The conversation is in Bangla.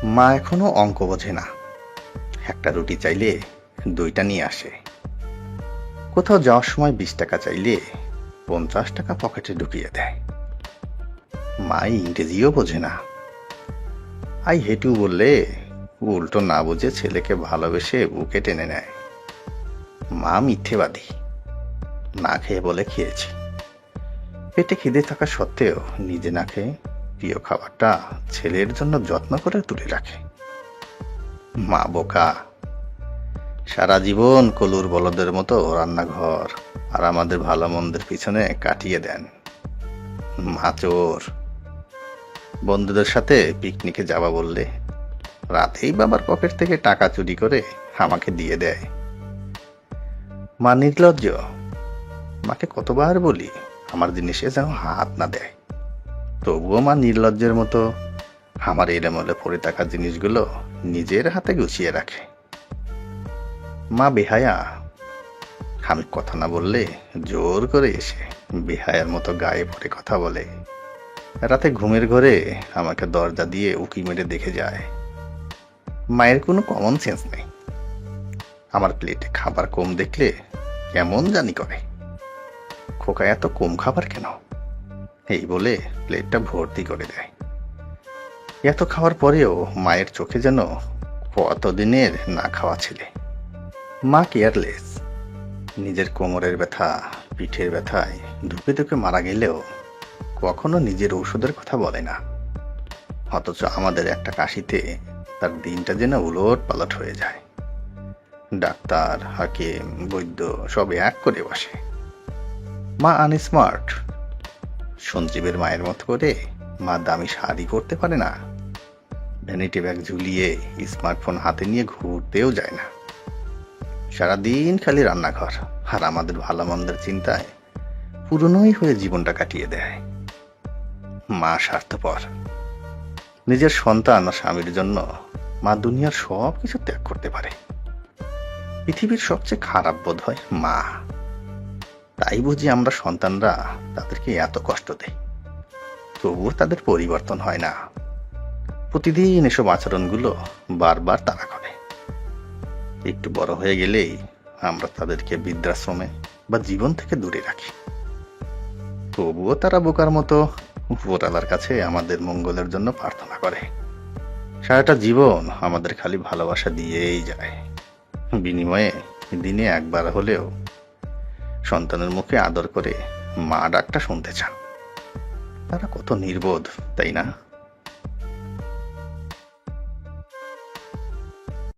মা এখনো অঙ্ক বোঝে না। একটা রুটি চাইলে দুইটা নিয়ে আসে। কোথাও যাওয়ার সময় 20 টাকা চাইলে 50 টাকা পকেটে ঢুকিয়ে দেয়। মা ইংরেজিও বোঝে না। আই হেটু বললে উল্টো না বুঝে ছেলেকে ভালোবেসে বুকে টেনে নেয়। মা মিথ্যেবাদী। না খেয়ে বলে খেয়েছি। পেটে খিদে থাকা সত্ত্বেও নিজে না খেয়ে প্রিয় খাবারটা ছেলের জন্য যত্ন করে তুলে রাখে। মা বোকা। সারা জীবন কলুর বলদের মতো রান্নাঘর আর আমাদের ভালো মন্দের পিছনে কাটিয়ে দেন। মা চোর। বন্ধুদের সাথে পিকনিকে যাবা বললে রাতেই বাবার পকেট থেকে টাকা চুরি করে আমাকে দিয়ে দেয়। মা নির্লজ্জ। মাকে কতবার বলি আমার জিনিসে যেন হাত না দেয়, তবুও মা নির্লজ্জের মতো আমার এলোমেলো পড়ে থাকা জিনিসগুলো নিজের হাতে গুছিয়ে রাখে। মা বেহায়া। আমি কথা না বললে জোর করে এসে বেহায়ার মতো গায়ে পড়ে কথা বলে। রাতে ঘুমের ঘরে আমাকে দরজা দিয়ে উকি মেরে দেখে যায়। মায়ের কোনো কমন সেন্স নেই। আমার প্লেটে খাবার কম দেখলে কেমন জানি করে। খোকা এত কম খাবার কেন, এই বলে প্লেটটা ভর্তি করে দেয়। এত খাওয়ার পরেও মায়ের চোখে যেন কতদিনের না খাওয়া ছেলে। মা কেয়ারলেস। নিজের কোমরের ব্যথা, পিঠের ব্যথায় ধুকে ধুকে মারা গেলেও কখনো নিজের ঔষধের কথা বলে না। অথচ আমাদের একটা কাশিতে তার দিনটা যেন উলট পালট হয়ে যায়। ডাক্তার, হাকিম, বৈদ্য সব এক করে বসে। মা আনস্মার্ট। সঞ্জীবের মায়ের মতো করে মা দামি শাড়ি করতে পারে না। ভ্যানিটি ব্যাগ ঝুলিয়ে স্মার্টফোন হাতে নিয়ে ঘুরতেও যায় না। সারাদিন খালি রান্নাঘর আর আমাদের ভালো মন্দের চিন্তায় পুরনোই হয়ে জীবনটা কাটিয়ে দেয়। মা স্বার্থপর। নিজের সন্তান ও স্বামীর জন্য মা দুনিয়ার সব কিছু ত্যাগ করতে পারে। পৃথিবীর সবচেয়ে খারাপ বোধ হয় মা। তাই বুঝি আমরা সন্তানরা তাদেরকে এত কষ্ট দেয়, তবুও তাদের পরিবর্তন হয় না। প্রতিদিন এসব আচরণগুলো বারবার তারা করে। একটু বড় হয়ে গেলেই আমরা তাদেরকে বৃদ্ধাশ্রমে বা জীবন থেকে দূরে রাখি। তবুও তারা বোকার মতো উপরওয়ালার কাছে আমাদের মঙ্গলের জন্য প্রার্থনা করে। সারাটা জীবন আমাদের খালি ভালোবাসা দিয়েই যায়। বিনিময়ে দিনে একবার হলেও সন্তানের মুখে আদর করে মা ডাকটা শুনতে চান। তারা কত নির্বোধ, তাই না?